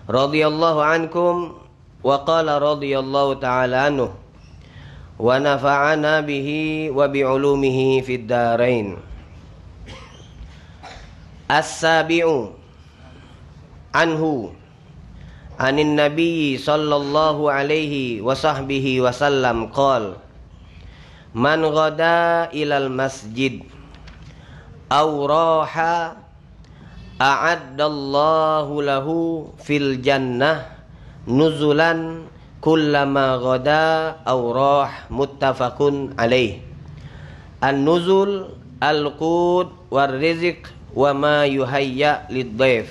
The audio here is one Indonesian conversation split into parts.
radhiyallahu ankum wa qala radhiyallahu ta'ala anhu wa nafa'ana bihi wa bi'ulumihi fid darain. As-sabi'u anhu anin nabiy sallallahu alaihi wa sahbihi wa sallam qala man ghada ilal masjid aw raha a'addallahu lahu fil jannah nuzulan kullama ghada aw rah, muttafaqun alaih. An-nuzul al-qut war rizq wa ma yuhayya lid-dhaif.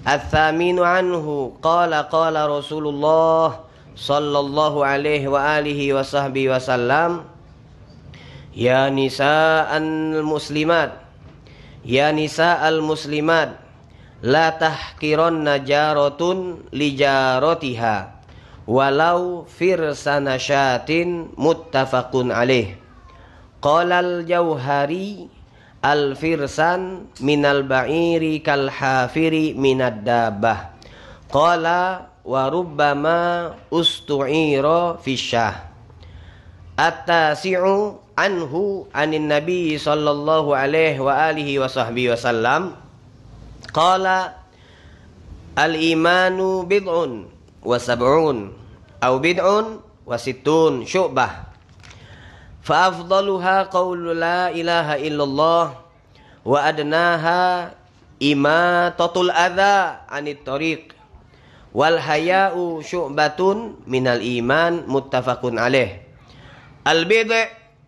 Ats-tsaminu anhu qala Rasulullah sallallahu alaihi wa alihi wa sahbihi wasallam ya nisa'al muslimat la tahqiranna jaratun li jaratiha walau firsana syatin, muttafaqun alaih. Qala al-Jauhari al-firsan minal ba'iri kal hafiri minad dabbah. Qala wa rubbama ustu'ira fisyah. At-tasi'u anhu anin nabi sallallahu alaihi wa alihi wa sahbihi wasallam qala al-imanu bid'un wa sab'un aw bid'un wa sittun syu'bah fa afdaluha qawlu la ilaha illallah wa adnaha imatatul adha anit tariq wal haya'u syu'batun minal iman, muttafaqun alaih. Al bid'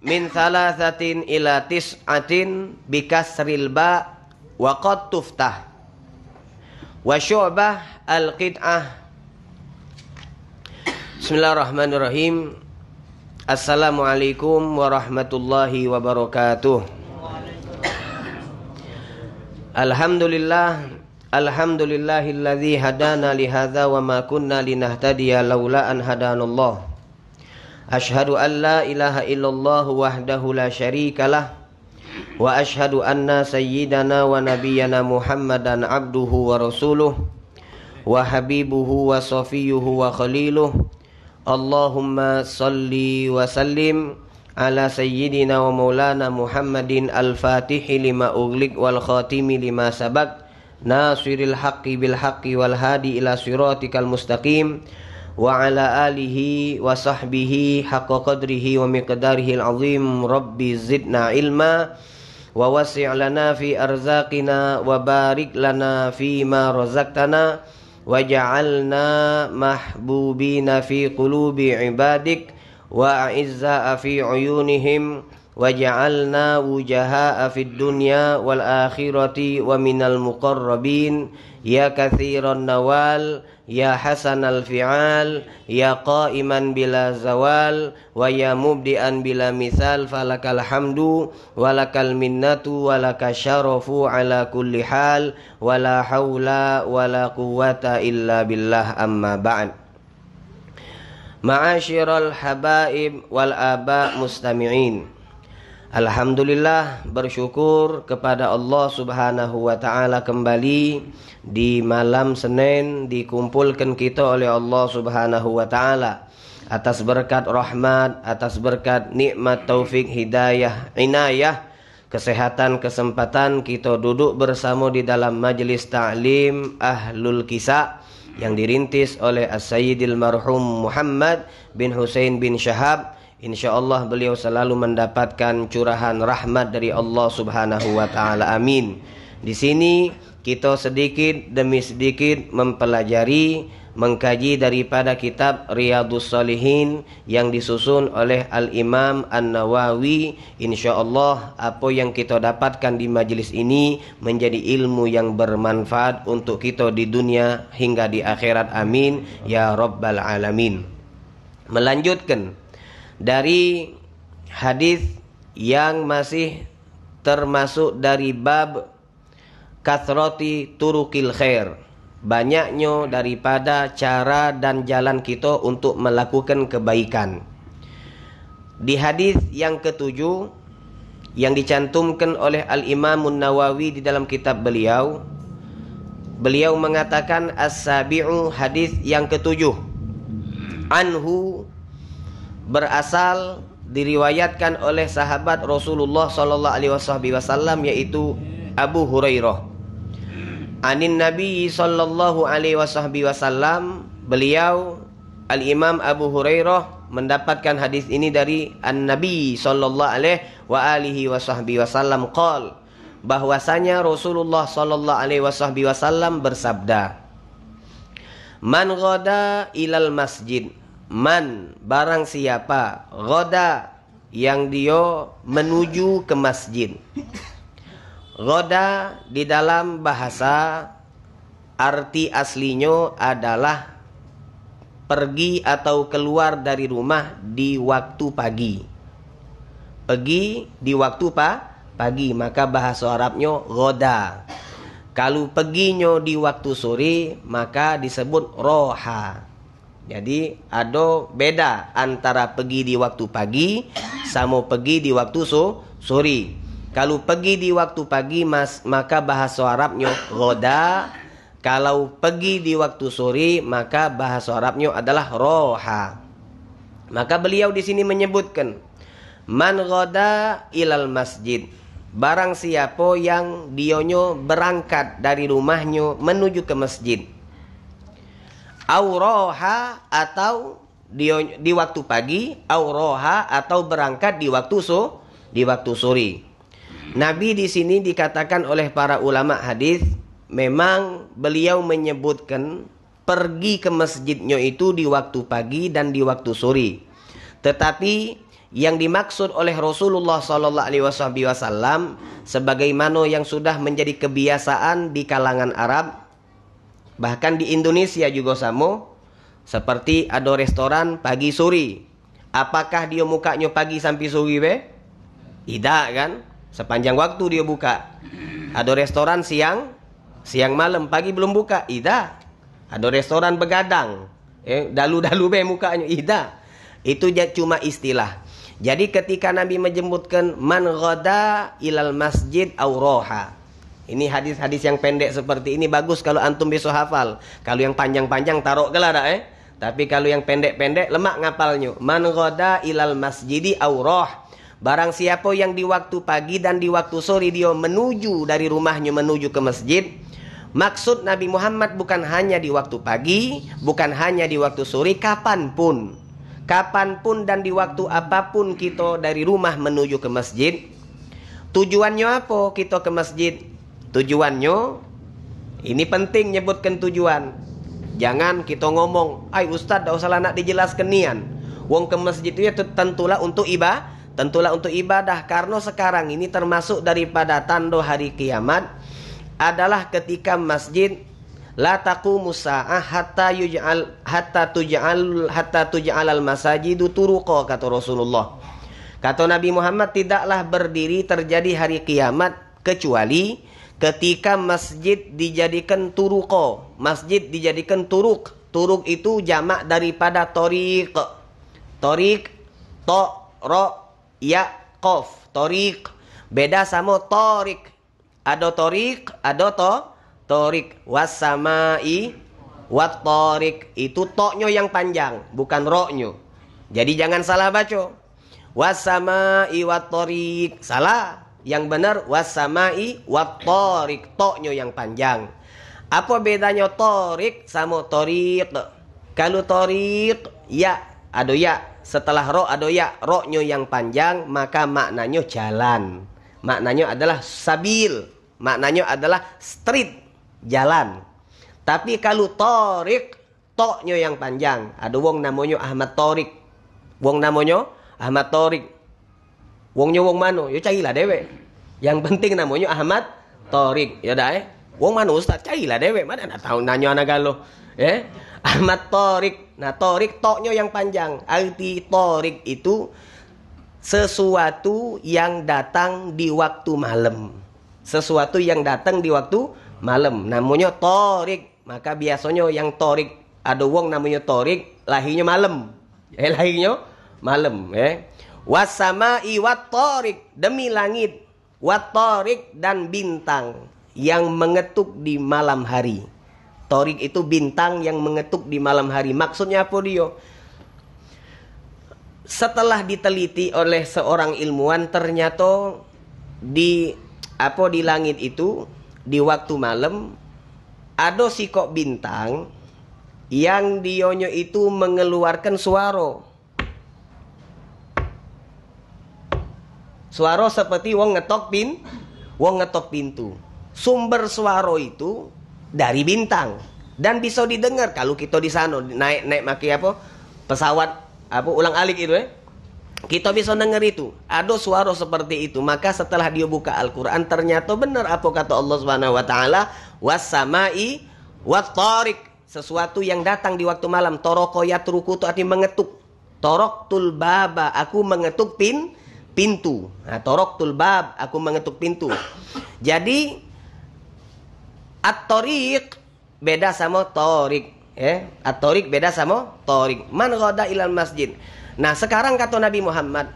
min thalathatin ila tis'atin bikasril ba wa qad tuftah wa syu'bah al qid'ah. Bismillahirrahmanirrahim. Assalamualaikum warahmatullahi wabarakatuh. Alhamdulillahilladzi hadana li hadza wa ma kunna linahtadiya laula an hadanallah. Ashhadu an la ilaha illallah wahdahu la syarikalah wa ashhadu anna sayyidana wa nabiyyana Muhammadan abduhu wa rasuluh wa habibuhu wa safiyuhu wa khaliluh. Allahumma salli wa sallim ala sayyidina wa maulana Muhammadin al-fatihi lima ughliq wal khatimi lima sabaq nasiril haqqi bil haqqi wal hadi ila siratikal mustaqim wa ala alihi wa sahbihi haqqa qadrihi wa miqdarihi al-azim. Rabbi zidna ilma wa wasi' lana fi arzaqina wa barik lana fi ma razaqtana waj'alna mahbubina fi qulubi ibadik wa a'izza'a fi uyunihim waj'alna wujaha'a fid dunya wal akhirati wa minal muqarrabin ya katsiran nawal ya hasanal fi'al ya qa'iman bila zawal wa ya mubdi'an bila misal falakal hamdu walakal minnatu walaka syarafu ala kulli hal wala haula wala quwwata illa billah, amma ba'd. Ma'asyiral habaib wal aba mustami'in, alhamdulillah, bersyukur kepada Allah subhanahu wa ta'ala kembali di malam Senin dikumpulkan kita oleh Allah subhanahu wa ta'ala atas berkat rahmat, atas berkat nikmat, taufik, hidayah, inayah, kesehatan, kesempatan kita duduk bersama di dalam majlis ta'lim Ahlul Kisah yang dirintis oleh As-Sayyidil Marhum Muhammad bin Husain bin Syahab. InsyaAllah beliau selalu mendapatkan curahan rahmat dari Allah subhanahu wa ta'ala, amin. Di sini kita sedikit demi sedikit mempelajari, mengkaji daripada kitab Riyadhus Shalihin yang disusun oleh Al-Imam An-Nawawi. InsyaAllah apa yang kita dapatkan di majlis ini menjadi ilmu yang bermanfaat untuk kita di dunia hingga di akhirat, amin ya rabbal alamin. Melanjutkan dari hadis yang masih termasuk dari bab kathrati turukil khair, banyaknya daripada cara dan jalan kita untuk melakukan kebaikan. Di hadis yang ketujuh yang dicantumkan oleh Al-Imam An-Nawawi di dalam kitab beliau, beliau mengatakan as-sabi'u, hadis yang ketujuh. Anhu, berasal diriwayatkan oleh sahabat Rasulullah sallallahu alaihi wasallam, yaitu Abu Hurairah. Anin Nabi sallallahu alaihi wasallam, beliau Al-Imam Abu Hurairah mendapatkan hadis ini dari An-Nabi sallallahu alaihi wasallam qol, bahwasanya Rasulullah sallallahu alaihi wasallam bersabda, man ghada ilal masjid, man, barang siapa, ghada, yang dia menuju ke masjid. Ghada di dalam bahasa arti aslinya adalah pergi atau keluar dari rumah di waktu pagi. Pergi di waktu pagi, maka bahasa Arabnya ghada. Kalau perginya di waktu sore, maka disebut roha. Jadi ada beda antara pergi di waktu pagi sama pergi di waktu sore. Kalau pergi di waktu pagi maka bahasa Arabnya ghada. Kalau pergi di waktu sore maka bahasa Arabnya adalah roha. Maka beliau di sini menyebutkan man ghada ilal masjid, barang siapa yang dionyo berangkat dari rumahnya menuju ke masjid. Auroha, atau di waktu pagi, auroha, atau berangkat di waktu sore. Nabi di sini dikatakan oleh para ulama hadis, memang beliau menyebutkan pergi ke masjidnya itu di waktu pagi dan di waktu sore. Tetapi yang dimaksud oleh Rasulullah sallallahu alaihi wasallam, sebagaimana yang sudah menjadi kebiasaan di kalangan Arab, bahkan di Indonesia juga sama, seperti ada restoran pagi sore. Apakah dia mukanya pagi sampai sore be? Tidak kan? Sepanjang waktu dia buka. Ada restoran siang malam, pagi belum buka. Tidak. Ada restoran begadang. Dalu-dalu be mukanya. Tidak. Itu cuma istilah. Jadi ketika Nabi menyebutkan man ghada ilal masjid auroha, ini hadis-hadis yang pendek seperti ini bagus kalau antum besok hafal. Kalau yang panjang-panjang taruh gelar Tapi kalau yang pendek-pendek lemak ngapalnya. Man ghada ilal masjidi auroh, barang siapa yang di waktu pagi dan di waktu sore dia menuju dari rumahnya menuju ke masjid. Maksud Nabi Muhammad bukan hanya di waktu pagi, bukan hanya di waktu sore, kapanpun dan di waktu apapun kita dari rumah menuju ke masjid. Tujuannya apa kita ke masjid? Tujuannya, ini penting nyebutkan tujuan. Jangan kita ngomong, "Ai Ustaz, dak usah nak dijelaskan nian. Wong ke masjid itu ya tentulah untuk ibadah, karena sekarang ini termasuk daripada tanda hari kiamat adalah ketika masjid la taqumu sa'ah hatta tuj'al al masajidu turuqa, kata Rasulullah. Kata Nabi Muhammad, tidaklah berdiri terjadi hari kiamat kecuali ketika masjid dijadikan turuqa. Masjid dijadikan turuk. Turuk itu jamak daripada tariq. Tariq, to, ro, ya, qaf. Tariq. Beda sama tariq. Ada tariq, ada tariq. Wassamai wat tariq. Itu toknya yang panjang, bukan roknya. Jadi jangan salah baca. Wassamai wat tariq. Salah. Yang benar wassamai wat tariq. Toknya yang panjang. Apa bedanya tariq sama tariq? Kalau tariq, ya, ada ya. Setelah ro ada ya. Roknya yang panjang, maka maknanya jalan. Maknanya adalah sabil. Maknanya adalah street, jalan. Tapi kalau tariq, toknya yang panjang. Ada wong namanya Ahmad Tariq. Wong namanya Ahmad Tariq. Wongnya wong mano? Ya carilah dewe. Yang penting namanya Ahmad Tariq. Ya dah wong mano Ustaz? Carilah dewe. Mana nak tahu nanya anak galuh. Ahmad Tariq. Nah, Tariq toknya yang panjang. Arti Tariq itu sesuatu yang datang di waktu malam. Sesuatu yang datang di waktu malam. Namanya Tariq. Maka biasanya yang Tariq, ada wong namanya Tariq, lahirnya malam. Lahirnya malam. Wassama'i wat tariq, demi langit, wat tariq dan bintang. yang mengetuk di malam hari. Torik itu bintang yang mengetuk di malam hari. Maksudnya apa dia? Setelah diteliti oleh seorang ilmuwan, ternyata di langit itu di waktu malam ada sikok bintang yang dionyo itu mengeluarkan suara. Suara seperti wong ngetok pintu. Sumber suara itu dari bintang dan bisa didengar kalau kita di sana naik maki pesawat ulang-alik itu kita bisa dengar itu ada suara seperti itu. Maka setelah dia buka Al-Quran, ternyata benar apa kata Allah Subhanahu wa taala, was-samai wat-tariq, sesuatu yang datang di waktu malam. Toroko yatruku itu artinya mengetuk. Toroktul baba, aku mengetuk pintu. Nah, toroktul bab, aku mengetuk pintu. Jadi at-tariq beda sama tariq, at-tariq beda sama tariq. Man ghada ilal masjid. Nah, sekarang kata Nabi Muhammad,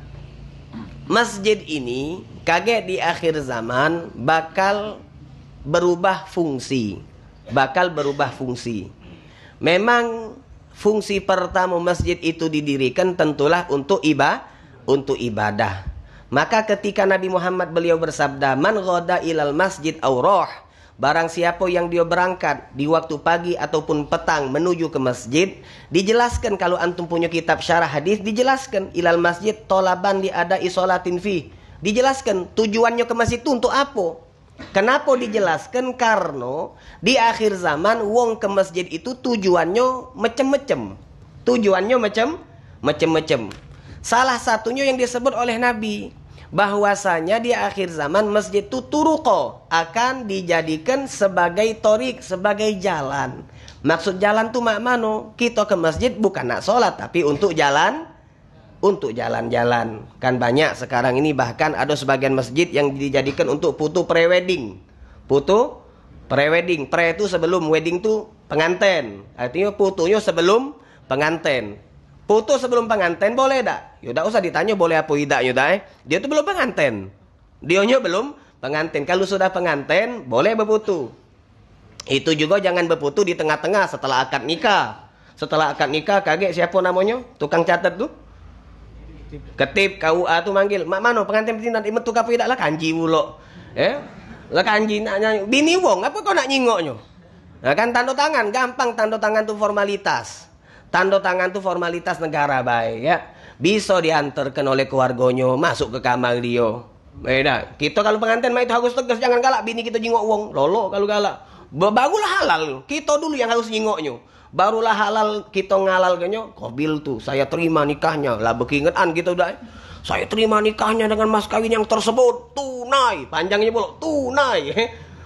masjid ini kaget di akhir zaman bakal berubah fungsi. Memang fungsi pertama masjid itu didirikan tentulah untuk ibadah. Maka ketika Nabi Muhammad beliau bersabda, man ghada ilal masjid aw rah, barang siapa yang dia berangkat di waktu pagi ataupun petang menuju ke masjid, dijelaskan kalau antum punya kitab syarah hadis, dijelaskan ilal masjid tolaban li ada isolatin fi. Dijelaskan tujuannya ke masjid itu untuk apa? Kenapa dijelaskan? Karena di akhir zaman wong ke masjid itu tujuannya macam-macam. Salah satunya yang disebut oleh Nabi, bahwasanya di akhir zaman masjid itu turuqo, akan dijadikan sebagai torik, sebagai jalan. Maksud jalan tuh mak mano? Kita ke masjid bukan nak sholat, tapi untuk jalan-jalan. Kan banyak sekarang ini, bahkan ada sebagian masjid yang dijadikan untuk foto pre-wedding. Pre itu sebelum wedding tuh pengantin. Artinya fotonya sebelum pengantin. Foto sebelum pengantin boleh tak? Ya tak usah ditanya boleh apa tidak ya. Dia tuh belum pengantin. Dionya belum pengantin. Kalau sudah pengantin boleh berfoto. Itu juga jangan berfoto di tengah-tengah setelah akad nikah. Setelah akad nikah kaget siapa namanya? Tukang catat tuh. Ketip KUA tuh manggil, mak mano pengantin betina metu kapu tidak lah kanji pula. Lah kanji nak bini wong apa kau nak nyingoknya? Nah kan tanda tangan gampang, tanda tangan tuh formalitas. Tanda tangan tuh formalitas negara baik ya. Bisa diantarkan oleh keluarganya masuk ke kamar dia. Beda. Kita kalau pengantin mah itu harus tegas, jangan galak bini kita jingok wong. Lolo kalau galak. Barulah halal. Kita dulu yang harus jingoknya. Barulah halal kita ngalal kayaknya. Kobil tuh saya terima nikahnya. Lah bekingetan gitu dah. Saya terima nikahnya dengan mas kawin yang tersebut tunai. Panjangnya pula tunai.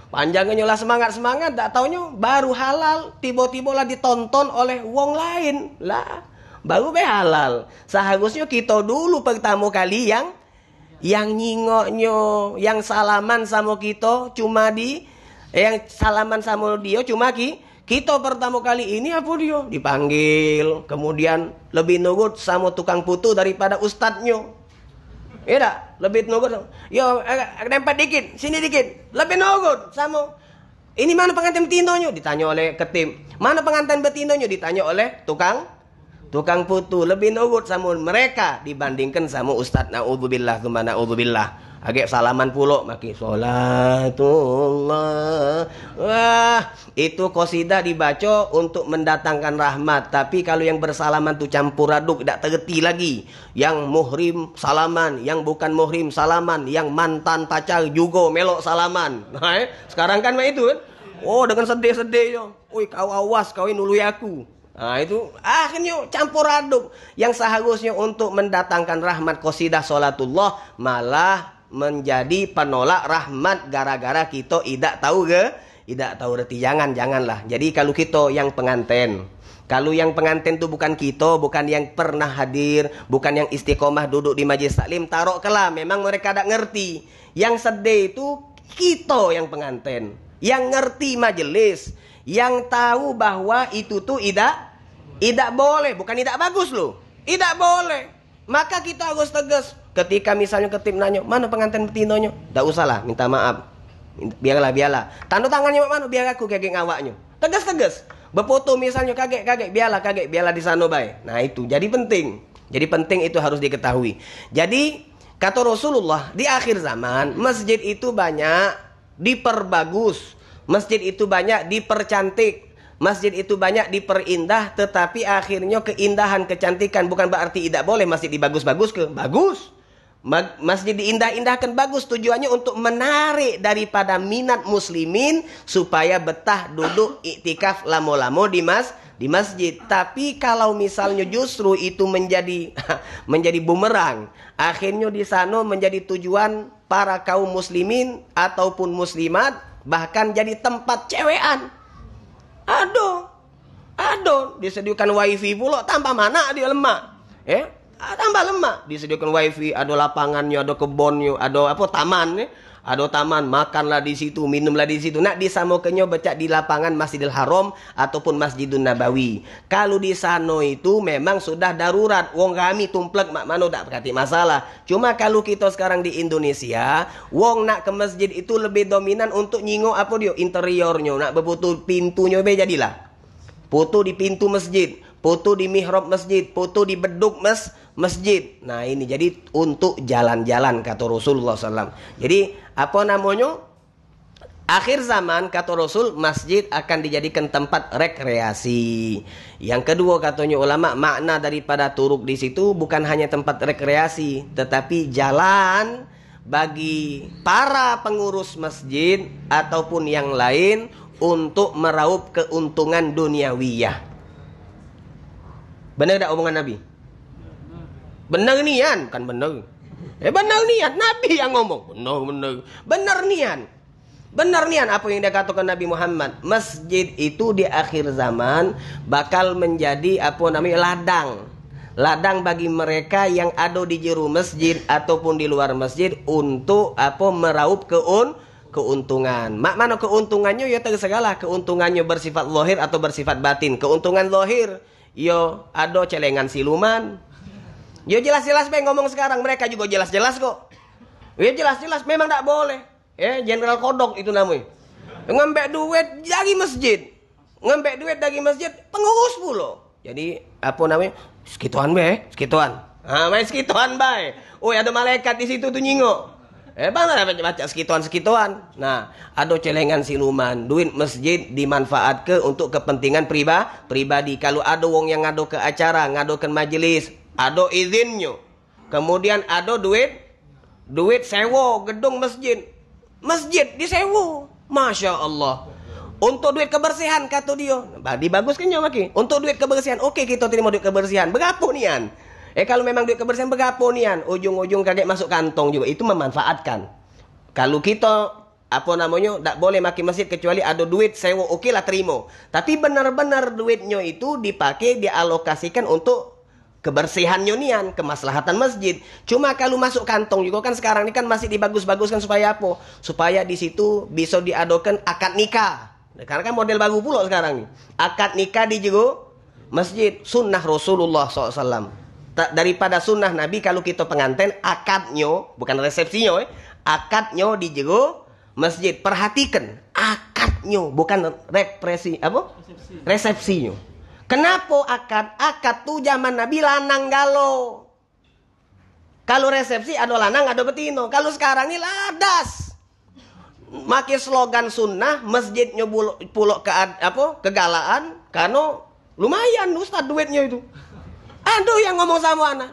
Panjangnya lah semangat-semangat, tak taunya baru halal, tiba-tiba lah ditonton oleh wong lain. Lah, baru be halal. Seharusnya kita dulu pertama kali yang nyingoknya, yang salaman sama kita cuma yang salaman sama dia cuma kita pertama kali ini apa dia? Dipanggil, kemudian lebih nurut sama tukang putu daripada ustadznya. Iya tak? Lebih nurut. Yo, nempel dikit, sini dikit. Lebih nurut sama. Ini mana pengantin betinanya? Ditanya oleh ketim. Mana pengantin betinanya? Ditanya oleh tukang putu. Lebih nurut sama mereka dibandingkan sama ustaz. Na'udzubillah, tsumma na'udzubillah. Agak salaman pula maki sholatullah. Wah, itu qasidah dibaca untuk mendatangkan rahmat. Tapi kalau yang bersalaman tuh campur aduk, tidak tergerti lagi. Yang muhrim salaman, yang bukan muhrim salaman, yang mantan pacar juga melok salaman. Nah, sekarang kan itu kan. Oh, dengan sedih-sedih yo. Woi, kau awas, kau nului aku. Nah, itu akhirnya campur aduk. Yang seharusnya untuk mendatangkan rahmat qasidah sholatullah malah menjadi penolak rahmat gara-gara kita tidak tahu reti. Janganlah. Jadi kalau kita yang pengantin, kalau yang pengantin itu bukan kita, bukan yang pernah hadir, bukan yang istiqomah duduk di majlis taklim, taruh kelah memang mereka tidak ngerti. Yang sedih itu kita yang pengantin, yang ngerti majelis, yang tahu bahwa itu tuh tidak boleh, bukan tidak bagus loh, tidak boleh. Maka kita harus tegas. Ketika misalnya ketip nanya, mana pengantin betinonya? Tak usahlah, minta maaf. Biarlah. Tanda tangannya mak mano biar aku kagek ngawaknya. Tegas. Berfoto misalnya kagek, biarlah di sana baik. Nah itu, jadi penting. Jadi penting itu harus diketahui. Jadi kata Rasulullah, di akhir zaman masjid itu banyak diperbagus, masjid itu banyak dipercantik, masjid itu banyak diperindah, tetapi akhirnya keindahan, kecantikan bukan berarti tidak boleh masjid dibagus-bagus ke bagus. Masjid diindah-indahkan bagus, tujuannya untuk menarik daripada minat muslimin supaya betah duduk iktikaf lama-lama di masjid. Tapi kalau misalnya justru itu menjadi bumerang, akhirnya di sana menjadi tujuan para kaum muslimin ataupun muslimat, bahkan jadi tempat cewekan. Aduh, disediakan wifi pula, tambah mana dia lemah. Tambah lemah. Disediakan wifi, ada lapangannya, ada kebunnya, ada taman, ada taman, makanlah di situ, minumlah di situ. Nak disamokannya baca di lapangan Masjidil Haram ataupun Masjidun Nabawi. Kalau di sana itu memang sudah darurat. Wong kami tumplek mak mano tak berarti masalah. Cuma kalau kita sekarang di Indonesia, wong nak ke masjid itu lebih dominan untuk nyingok interiornya, nak berfoto pintunya jadilah. Foto di pintu masjid, foto di mihrab masjid, foto di beduk masjid. Nah ini jadi untuk jalan-jalan kata Rasulullah SAW. Jadi apa namanya? Akhir zaman kata Rasul, masjid akan dijadikan tempat rekreasi. Yang kedua katanya ulama, makna daripada turuk di situ bukan hanya tempat rekreasi, tetapi jalan bagi para pengurus masjid ataupun yang lain untuk meraup keuntungan duniawiyah. Benar tak omongan Nabi? Benar nian, kan benar. Benar nian, Nabi yang ngomong. Benar nian. Benar nian apa yang dikatakan Nabi Muhammad. Masjid itu di akhir zaman bakal menjadi ladang. Ladang bagi mereka yang ada di jero masjid ataupun di luar masjid untuk meraup keuntungan. Mak mana keuntungannya ya tersegala. Keuntungannya bersifat zahir atau bersifat batin. Keuntungan zahir, yo ada celengan siluman. Yo jelas-jelas ngomong sekarang, mereka juga jelas-jelas kok. Ya jelas-jelas memang tak boleh. Jenderal Kodok itu namanya. Ngembek duit dari masjid. Ngembek duit dari masjid pengurus pula. Jadi Sekituan. Main sekituan bae. Oh, ada malaikat di situ tuh nyingok. Bang baca sekituan. Nah, ada celengan siluman, duit masjid dimanfaatkan untuk kepentingan pribadi. Kalau ada wong yang ngado ke acara, ngado ke majelis, ada izinnya. Kemudian ada duit sewa gedung masjid. Masjid disewa. Masya Allah. Untuk duit kebersihan kata dia. Dibaguskannya maki. Untuk duit kebersihan, oke kita terima duit kebersihan. Berapa nian? Kalau memang duit kebersihan berapa nian? Ujung-ujung kaget masuk kantong juga. Itu memanfaatkan. Kalau kita tak boleh maki masjid kecuali ada duit sewa, oke lah terima. Tapi benar-benar duitnya itu dipakai, dialokasikan untuk kebersihannya nian, kemaslahatan masjid. Cuma kalau masuk kantong juga kan sekarang ini kan masih dibagus-baguskan supaya apa? Supaya di situ bisa diadakan akad nikah. Karena kan model baru pula sekarang nih. Akad nikah di jero masjid. Sunnah Rasulullah SAW. Daripada sunnah Nabi kalau kita pengantin, akadnya, bukan resepsinya, akadnya di jero masjid. Perhatikan, akadnya, bukan resepsinya. Kenapa akad? Akad tuh zaman Nabi lanang galau. Kalau resepsi ada lanang ada betino. Kalau sekarang ini ladas. Maki slogan sunnah, masjidnya pulok kegalaan, karena lumayan Ustaz duitnya itu. Aduh yang ngomong sama anak.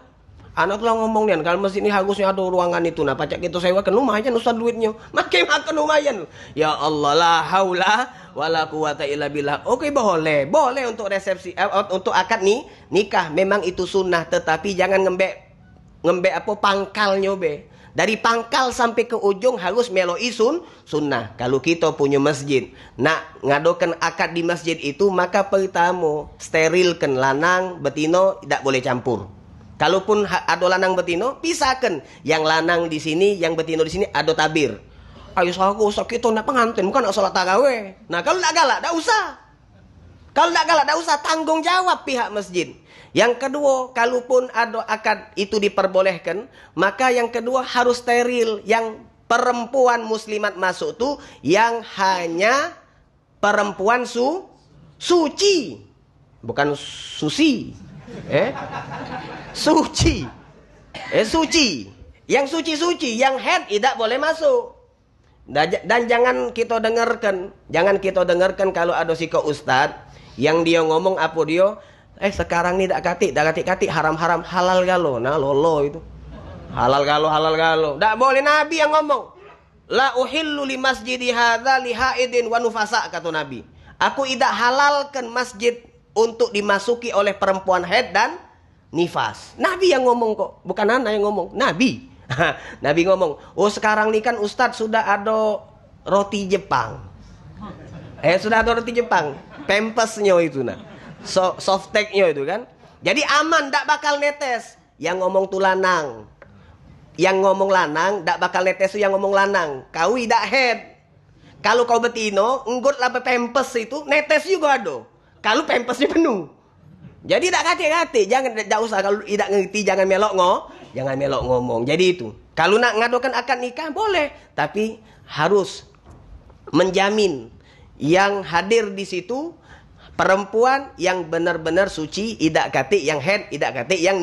Anak telah ngomong nih, kalau masjid ini harusnya ada ruangan itu. Nah pacak kita sewa kan lumayan Ustaz duitnya. Makin lumayan. Ya Allah la haula wala quwata illa billah. Oke boleh untuk resepsi, untuk akad nikah. Memang itu sunnah, tetapi jangan ngembek pangkalnya be. Dari pangkal sampai ke ujung harus meloi sunnah. Kalau kita punya masjid, nak ngadokan akad di masjid itu, maka pertama sterilkan lanang betino, tidak boleh campur. Kalaupun ada lanang betino, pisahkan. Yang lanang di sini, yang betino di sini, ada tabir. Ayo sakit nak pengantin, bukan nak sholat tarawih. Nah kalau tak galak, tak usah. Kalau tak galak, tak usah. Tanggung jawab pihak masjid. Yang kedua, kalaupun ada akad itu diperbolehkan, maka yang kedua harus steril. Yang perempuan muslimat masuk tuh yang hanya perempuan suci. Bukan susi. Suci. Suci. Yang suci-suci, yang head tidak boleh masuk. Dan jangan kita dengarkan kalau ada si ustad yang dia ngomong apa dia, sekarang ni dak katik haram-haram halal galo. Nah lolo itu. Halal galo. Dak boleh, Nabi yang ngomong. La uhillu li masjidi hadza li haidin wa nufasa, kata Nabi. Aku tidak halalkan masjid untuk dimasuki oleh perempuan haid dan nifas. Nabi yang ngomong kok, bukan anak yang ngomong. Nabi. Nabi ngomong, sekarang nih kan Ustadz sudah ada roti Jepang. Sudah ada roti Jepang. Pampasnya itu nah. Softteknya itu kan. Jadi aman, tak bakal netes. Yang ngomong tuh lanang. Yang ngomong lanang, tak bakal netes tuh yang ngomong lanang. Kau tidak head. Kalau kau betino, enggut lah pampas itu, netes juga ada. Kalau pampasnya penuh. Jadi tak kate-kate, jangan usah kalau tidak ngerti jangan melok ngomong. Jadi itu. Kalau nak ngadukan akad nikah boleh, tapi harus menjamin yang hadir di situ perempuan yang benar-benar suci, tidak kate yang haid, tidak kate yang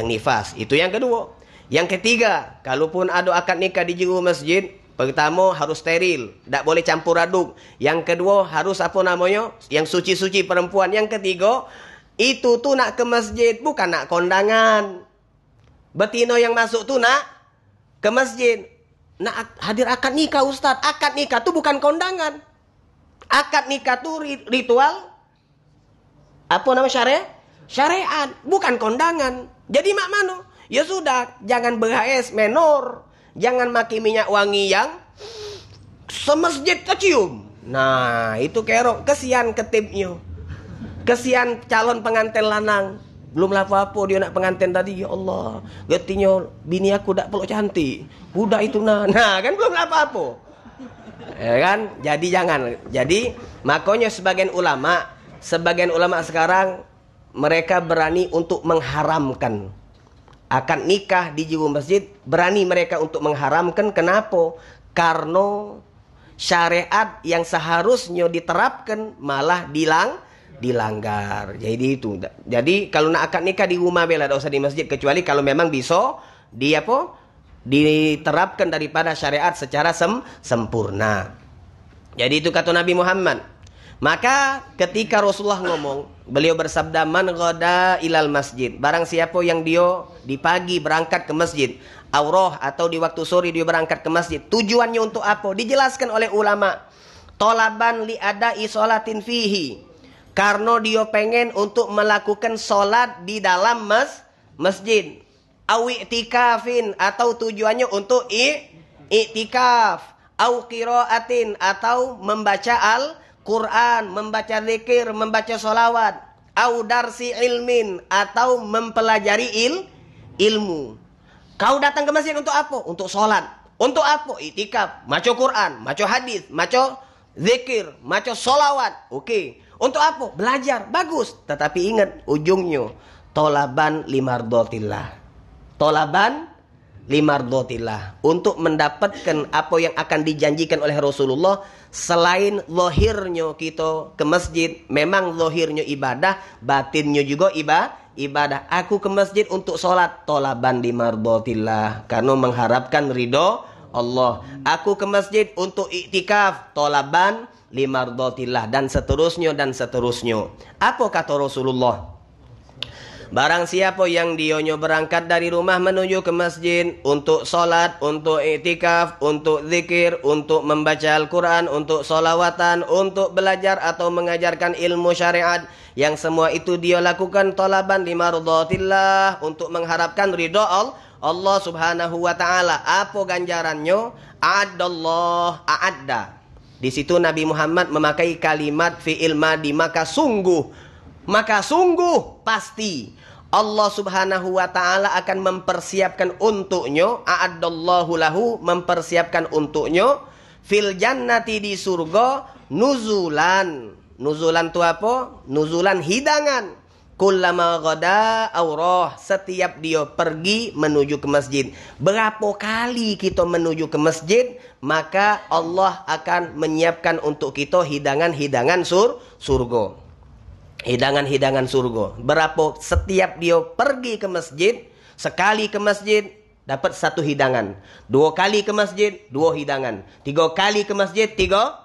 nifas. Itu yang kedua. Yang ketiga, kalaupun ada akad nikah di juru masjid, pertama harus steril, tak boleh campur aduk. Yang kedua harus yang suci-suci perempuan. Yang ketiga, itu tuh nak ke masjid, bukan nak kondangan. Betino yang masuk tuh nak ke masjid, nak hadir akad nikah Ustaz. Akad nikah tuh bukan kondangan. Akad nikah tuh ritual syariat, bukan kondangan. Jadi mak mano? Ya sudah, jangan BHS menor. Jangan maki minyak wangi yang semasjid kecium. Nah, itu kerok. Kesian ketipnya. Kesian calon pengantin lanang. Belum apa-apa dia nak pengantin tadi. Ya Allah, getinya bini aku tak peluk cantik. Budak itu nah kan belum apa-apa. Ya kan? Jadi jangan. Jadi makanya sebagian ulama sekarang mereka berani untuk mengharamkan akad nikah di juru masjid. Berani mereka untuk mengharamkan. Kenapa? Karena syariat yang seharusnya diterapkan malah dilanggar. Jadi itu. Jadi kalau nak akad nikah di rumah bela, tak usah di masjid, kecuali kalau memang bisa diterapkan daripada syariat secara sempurna. Jadi itu kata Nabi Muhammad. Maka ketika Rasulullah ngomong, beliau bersabda, man ghada ilal masjid, barang siapa yang dia di pagi berangkat ke masjid, aurah atau di waktu sore dia berangkat ke masjid, tujuannya untuk apa? Dijelaskan oleh ulama, tolaban li adai sholatin fihi, karena dia pengen untuk melakukan sholat di dalam masjid, awi i'tikafin, atau tujuannya untuk i'tikaf, au qiraatin, atau membaca Quran, membaca zikir, membaca solawat, au darsi ilmin, atau mempelajari ilmu. Kau datang ke masjid untuk apa? Untuk sholat. Untuk apa? Iktikaf, maca Quran, maca hadis, maca zikir, maca solawat. Oke. Untuk apa? Belajar. Bagus. Tetapi ingat ujungnya, tolaban limardotillah. Tolaban limardotillah. Untuk mendapatkan apa yang akan dijanjikan oleh Rasulullah. Selain lohirnya kita ke masjid, memang lohirnya ibadah, batinnya juga ibadah. Aku ke masjid untuk sholat, tolaban limardotillah, karena mengharapkan ridho Allah. Aku ke masjid untuk iktikaf, tolaban limardotillah, dan seterusnya. Apa kata Rasulullah? Barang siapa yang dionyo berangkat dari rumah menuju ke masjid untuk sholat, untuk i'tikaf, untuk zikir, untuk membaca Al-Quran, untuk sholawatan, untuk belajar atau mengajarkan ilmu syariat, yang semua itu dia lakukan tolaban limardotillah, untuk mengharapkan ridho Allah subhanahu wa ta'ala. Apa ganjarannya? A'adda. Di situ Nabi Muhammad memakai kalimat fi'il madi, maka sungguh pasti Allah subhanahu wa ta'ala akan mempersiapkan untuknya, a'addallahu lahu, mempersiapkan untuknya, fil jannati, di surga, nuzulan. Nuzulan itu apa? Nuzulan hidangan. Kullama ghada aurah, setiap dia pergi menuju ke masjid. Berapa kali kita menuju ke masjid, maka Allah akan menyiapkan untuk kita hidangan-hidangan surga. Hidangan-hidangan surga. Berapa setiap dia pergi ke masjid, sekali ke masjid dapat satu hidangan. 2 kali ke masjid, 2 hidangan. 3 kali ke masjid, 3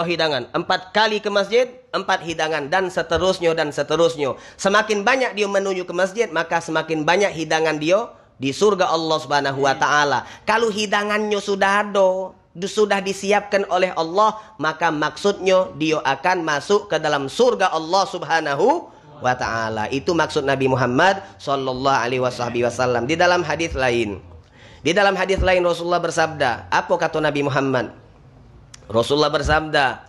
hidangan. 4 kali ke masjid, 4 hidangan. Dan seterusnya dan seterusnya. Semakin banyak dia menuju ke masjid, maka semakin banyak hidangan dia di surga Allah Subhanahu wa taala. Kalau hidangannya sudah ada, sudah disiapkan oleh Allah, maka maksudnya dia akan masuk ke dalam surga Allah Subhanahu wa taala. Itu maksud Nabi Muhammad sallallahu alaihi wasallam. Di dalam hadis lain Rasulullah bersabda, apa kata Nabi Muhammad? Rasulullah bersabda,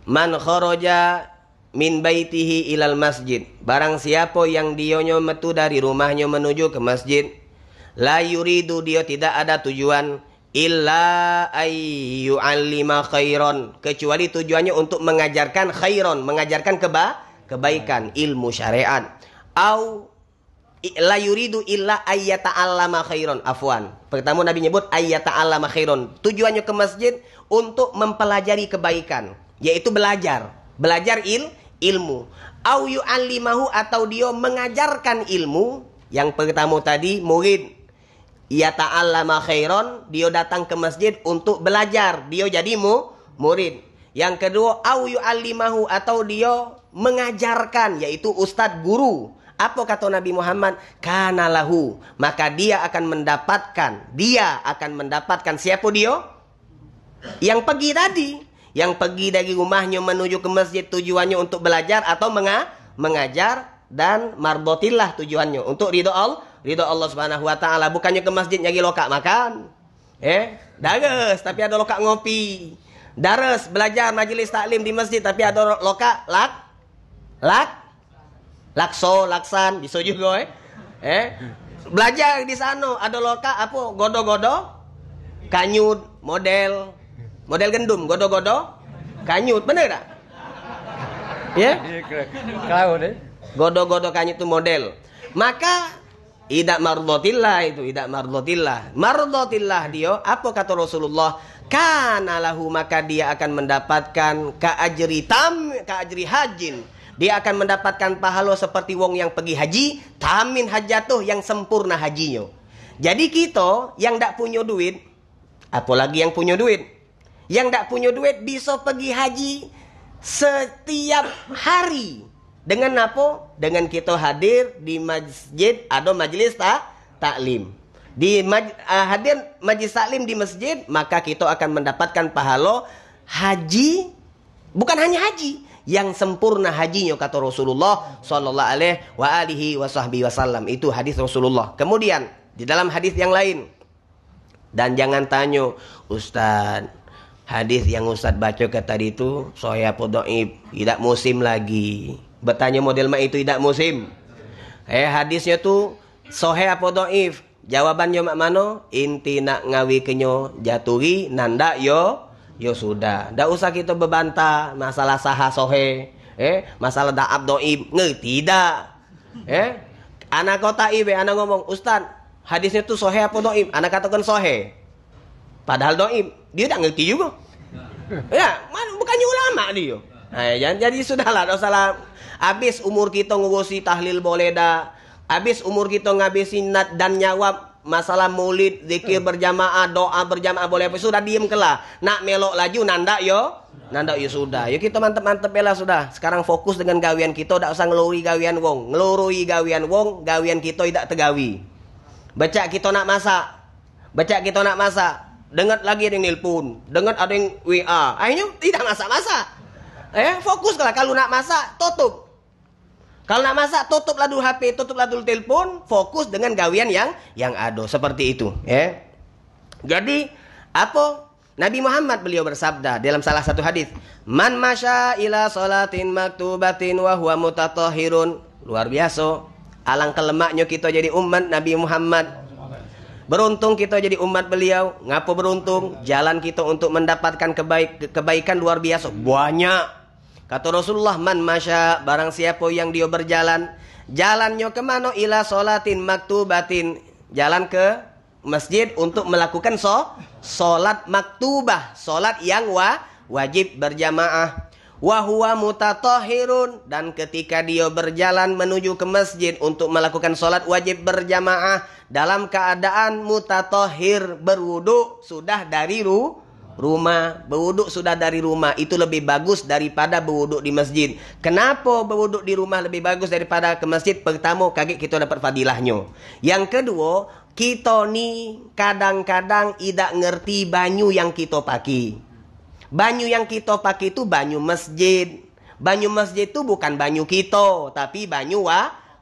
"Man kharaja min baitihi ilal masjid." Barang siapa yang dionyo metu dari rumahnya menuju ke masjid, la yuridu, dia tidak ada tujuan, illa ayyu'allima khairan, kecuali tujuannya untuk mengajarkan khairan, mengajarkan kebaikan, ilmu syariat. Au la yuridu illa ayyata'allama khairan. Afwan. Pertama Nabi nyebut ayyata'allama khairan. Tujuannya ke masjid untuk mempelajari kebaikan, yaitu belajar ilmu. Au yu'allimahu, atau dia mengajarkan ilmu. Yang pertama tadi murid, yata'allama khairan, dia datang ke masjid untuk belajar, dia jadi murid. Yang kedua, au yu'allimahu, atau dia mengajarkan, yaitu ustadz, guru. Apa kata Nabi Muhammad? Kana lahu, maka dia akan mendapatkan siapa dia? Yang pergi tadi, yang pergi dari rumahnya menuju ke masjid tujuannya untuk belajar atau mengajar, dan mardotillah tujuannya untuk ridho Allah Subhanahu wa taala. Bukannya ke masjid nyari lokak makan. Dares tapi ada lokak ngopi. Dares belajar majelis taklim di masjid tapi ada lokak laksan bisa juga belajar di sana ada lokak apa godo-godo kanyut model gendum, godo-godo kanyut, bener tak? Ya? Godo-godo kanyut itu model. Maka idak mardotillah itu, idak mardotillah. Mardotillah dia, apa kata Rasulullah? Kana lahu, maka dia akan mendapatkan ka'ajri hajin. Dia akan mendapatkan pahala seperti wong yang pergi haji, tamin hajatuh, yang sempurna hajinya. Jadi kita yang tak punya duit, apalagi yang punya duit, yang tak punya duit bisa pergi haji setiap hari. Dengan apa? Dengan kita hadir di masjid atau majelis taklim. Hadir majelis taklim di masjid, maka kita akan mendapatkan pahala haji, bukan hanya haji, yang sempurna hajinya, kata Rasulullah sallallahu alaihi wasallam. Itu hadis Rasulullah. Kemudian di dalam hadis yang lain, dan jangan tanya, Ustaz, hadis yang Ustaz baca ke tadi itu sahih apa dhaif? Tidak musim lagi. Bertanya model mak itu tidak musim. Hadisnya tu sahih apa dhaif? Jawabannya mak mano? Inti nak ngawi kenyo jaturi nanda yo sudah. Ndak usah kita berbantah masalah sahih sahih. Masalah dhaif dhaif. Ngerti dak? Anak kota ibe anak ngomong, Ustaz, hadisnya tu sahih apa dhaif? Anak katakan sahih. Padahal dhaif. Dia tak ngerti juga. Bukannya ulama dia. Jadi sudahlah, tak usahlah. Habis umur kita ngurusi tahlil boleh dah. Habis umur kita ngabisin nat dan nyawab masalah maulid, zikir berjamaah, doa berjamaah boleh apa? Sudah diem kelah. Nak melok laju nanda yo sudah. Yo kita mantep-mantep lah sudah. Sekarang fokus dengan gawian kita, tak usah ngelurui gawian wong. Ngelurui gawian wong, gawian kita tidak tegawi. Baca kita nak masak. Dengar lagi ada yang nelpon, dengar ada yang WA. Akhirnya tidak masak-masak. Fokus lah. Kalau nak masak, tutup. Kalau nak masak, tutuplah dulu HP, tutuplah dulu telepon, fokus dengan gawian yang ada. Seperti itu. Jadi, apa? Nabi Muhammad beliau bersabda dalam salah satu hadis, Man masya ila salatin maktubatin wa huwa mutatahhirun. Luar biasa. Alangkah lemaknya kita jadi umat Nabi Muhammad. Beruntung kita jadi umat beliau. Ngapa beruntung? Jalan kita untuk mendapatkan kebaikan luar biasa. Banyak. Kata Rasulullah, man masya, barang siapa yang dia berjalan, jalannya kemana? Ila sholatin maktubatin, jalan ke masjid untuk melakukan sholat maktubah, sholat yang wajib berjamaah. Wa huwa mutatahhirun, dan ketika dia berjalan menuju ke masjid untuk melakukan sholat wajib berjamaah dalam keadaan mutatahhir, berwudu sudah dari rumah. Berwudu sudah dari rumah itu lebih bagus daripada berwudu di masjid. Kenapa berwudu di rumah lebih bagus daripada ke masjid? Pertama, kaget kita dapat fadilahnya. Yang kedua, kita ni kadang-kadang tidak ngerti banyu yang kita pakai. Banyu yang kita pakai itu banyu masjid. Banyu masjid itu bukan banyu kita, tapi banyu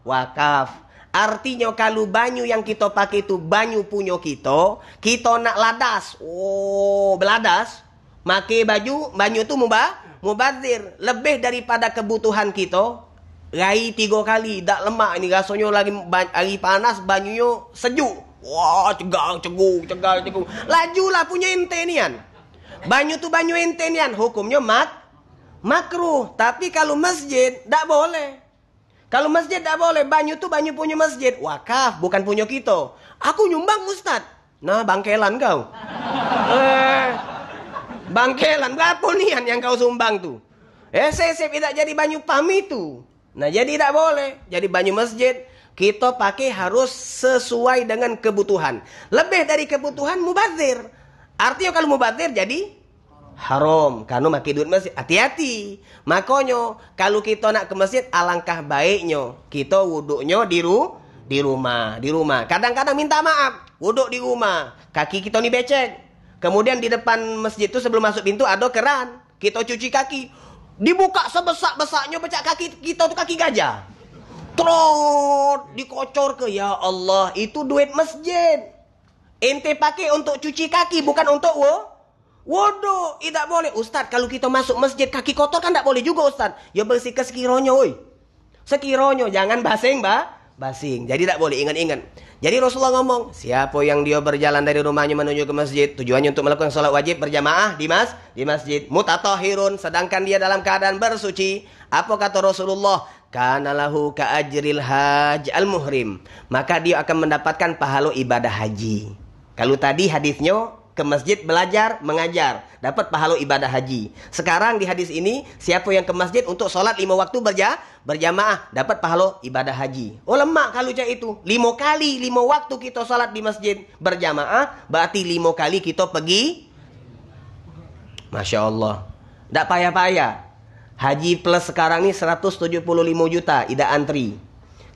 wakaf. Artinya kalau banyu yang kita pakai itu banyu punya kita nak ladas. Oh, beladas. Pakai banyu itu mubazir. Lebih daripada kebutuhan kita. Rai 3 kali, tak lemak ini rasanya lagi hari panas, banyunya sejuk. Wah, cegang. Lajulah punya ente nian. Banyu tu banyu ente nian, hukumnya makruh. Tapi kalau masjid, tak boleh. Kalau masjid tak boleh, banyu tu banyu punya masjid. Wakaf, bukan punya kita. Aku nyumbang Ustaz. Nah, bangkelan kau. Bangkelan, berapa nian yang kau sumbang tu? Sesep tidak jadi banyu pami tu. Nah, jadi tak boleh. Jadi banyu masjid, kita pakai harus sesuai dengan kebutuhan. Lebih dari kebutuhan, mubazir. Artinya kalau mubazir jadi haram. Karena makai duit masjid. Hati-hati. Makanya kalau kita nak ke masjid, alangkah baiknya kita wuduknya di rumah. Kadang-kadang minta maaf. Wuduk di rumah. Kaki kita ni becek. Kemudian di depan masjid tu sebelum masuk pintu ada keran. Kita cuci kaki. Dibuka sebesak-besaknya becak kaki kita tu kaki gajah. Trot. Dikocor ke. Ya Allah. Itu duit masjid. Ente pakai untuk cuci kaki, bukan untuk wudu. Tidak boleh. Ustaz, kalau kita masuk masjid kaki kotor kan tak boleh juga Ustaz. Ya bersihkan sekiranya, oi. Sekiranya, jangan basing. Jadi tak boleh, ingat-ingat. Jadi Rasulullah ngomong, siapa yang dia berjalan dari rumahnya menuju ke masjid, tujuannya untuk melakukan sholat wajib berjamaah di masjid. Mutatahhirun, sedangkan dia dalam keadaan bersuci. Apa kata Rasulullah? Kana lahu ka ajril haj al-muhrim. Maka dia akan mendapatkan pahala ibadah haji. Kalau tadi hadisnya ke masjid belajar, mengajar, dapat pahala ibadah haji. Sekarang di hadis ini, siapa yang ke masjid untuk sholat 5 waktu berjamaah, dapat pahala ibadah haji. Oh, lemak kalau cak itu. 5 kali, 5 waktu kita sholat di masjid berjamaah, berarti 5 kali kita pergi. Masya Allah. Tak payah-payah. Haji plus sekarang ni 175 juta, tidak antri.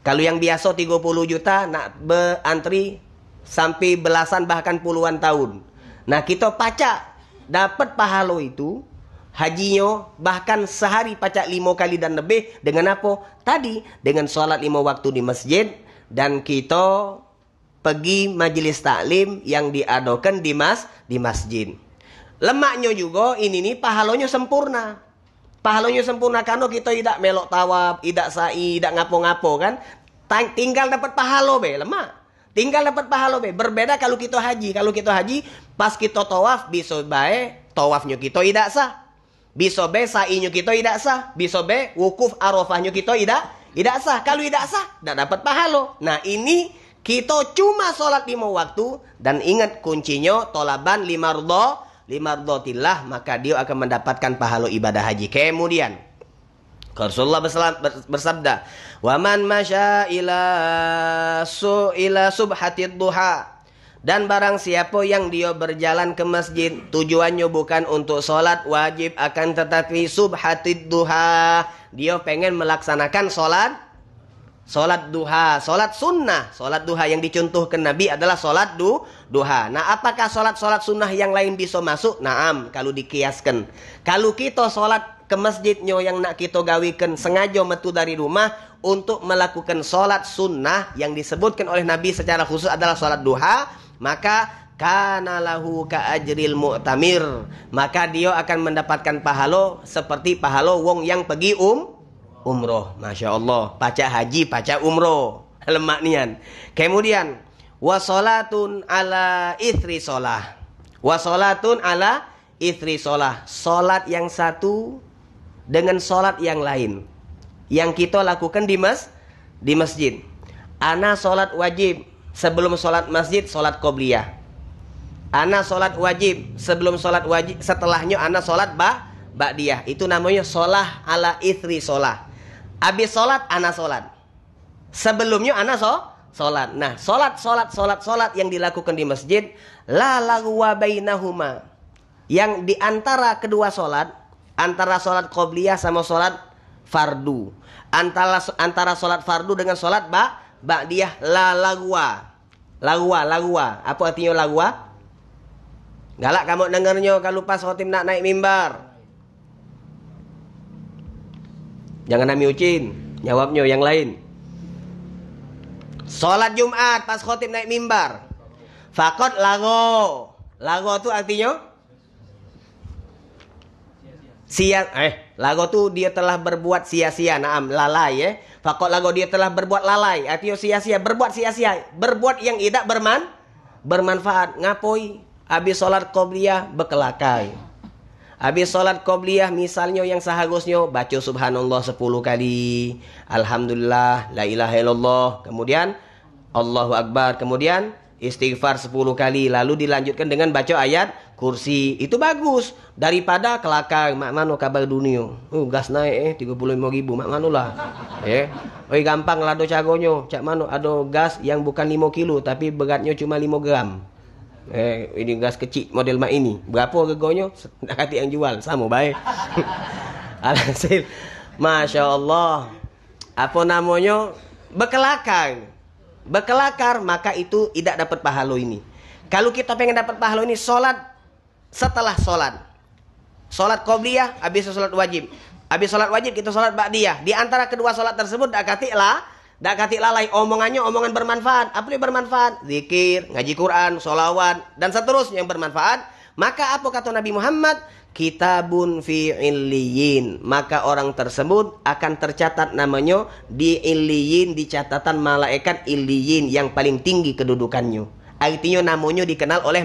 Kalau yang biasa 30 juta, nak berantri sampai belasan bahkan puluhan tahun. Nah, kita pacak dapat pahala itu, hajinya bahkan sehari pacak 5 kali dan lebih. Dengan apa? Tadi, dengan sholat 5 waktu di masjid. Dan kita pergi majelis taklim yang diadakan di masjid. Lemaknya juga, ini nih pahalanya sempurna. Pahalanya sempurna karena kita tidak melok tawaf, tidak sa'i, tidak ngapo-ngapo kan. Tinggal dapat pahala be, lemak. Tinggal dapat pahala be. Berbeda kalau kita haji. Kalau kita haji, pas kita tawaf, bisa baik tawafnya kita tidak sah. Bisa baik sa'inya kita tidak sah. Bisa baik wukuf arafahnya kita tidak sah. Kalau tidak sah, tidak dapat pahala. Nah, ini kita cuma sholat 5 waktu. Dan ingat kuncinya, tolaban limardhatillah, maka dia akan mendapatkan pahala ibadah haji. Kemudian Rasulullah bersabda, "Waman masya ila subhatid duha." Dan barang siapa yang dia berjalan ke masjid, tujuannya bukan untuk sholat wajib, akan tetapi subhatid duha. Dia pengen melaksanakan sholat duha, sholat sunnah. Sholat duha yang dicontohkan Nabi adalah sholat duha. Nah, apakah sholat sunnah yang lain bisa masuk? Naam, kalau dikiaskan. Kalau kita sholat ke masjidnya yang nak kita gawikan sengaja metu dari rumah untuk melakukan sholat sunnah yang disebutkan oleh Nabi secara khusus adalah sholat duha, maka kana lahu ka ajril mu'tamir, maka dia akan mendapatkan pahala seperti pahala wong yang pergi umroh. Masya Allah, pacak haji, pacak umroh, lemak nian. Kemudian wasolatun ala ithri sholah, wasolatun ala ithri sholah, sholat yang satu dengan sholat yang lain yang kita lakukan di masjid. Ana sholat wajib sebelum sholat masjid, sholat qobliyah. Ana sholat wajib sebelum sholat wajib, setelahnya ana sholat ba'diyah. Itu namanya sholah ala ithri sholah. Habis sholat ana sholat, sebelumnya ana sholat. Nah, sholat yang dilakukan di masjid, la lagwa bainahuma, yang di antara kedua sholat, antara sholat qobliyah sama sholat fardu, antara sholat fardu dengan sholat ba'diyah, la lagwa. Apa artinya lagwa? Galak kamu dengarnya kalau pas khotib nak naik mimbar. Jangan nami ucin, jawabnya yang lain. Sholat Jumat pas khotib naik mimbar, fakot lago itu artinya lago tu dia telah berbuat sia-sia. Naam, lalai ya. Fakot lago dia telah berbuat lalai, artinya sia-sia, berbuat sia-sia, berbuat yang tidak bermanfaat. Ngapoi? Habis sholat qobliyah bekelakai. Habis sholat qobliyah misalnya yang seharusnya baca subhanallah 10 kali, alhamdulillah, la ilaha illallah, kemudian Allahu akbar, kemudian istighfar 10 kali, lalu dilanjutkan dengan baca ayat kursi. Itu bagus daripada kelakai. Mak mano kabar dunia? Gas naik 35.000, mak mano lah. Oi gampang lah do cagonyo. Cak mano ada gas yang bukan 5 kilo tapi beratnya cuma 5 gram. Ini gas kecil model mak ini. Berapa regonya? Hati yang jual sama baik. Alhasil, masya Allah. Apa namanya? Bekelakar, maka itu tidak dapat pahala ini. Kalau kita pengen dapat pahala ini, sholat setelah sholat. Sholat qobliyah, habis sholat wajib. Habis sholat wajib kita sholat ba'diyah. Di antara kedua sholat tersebut dak kati lalai, omongannya omongan bermanfaat. Apa yang bermanfaat? Zikir, ngaji Quran, sholawat, dan seterusnya yang bermanfaat. Maka apa kata Nabi Muhammad? Kitabun fi illiyin. Maka orang tersebut akan tercatat namanya di illiyin, di catatan malaikat illiyin yang paling tinggi kedudukannya. Artinya namanya dikenal oleh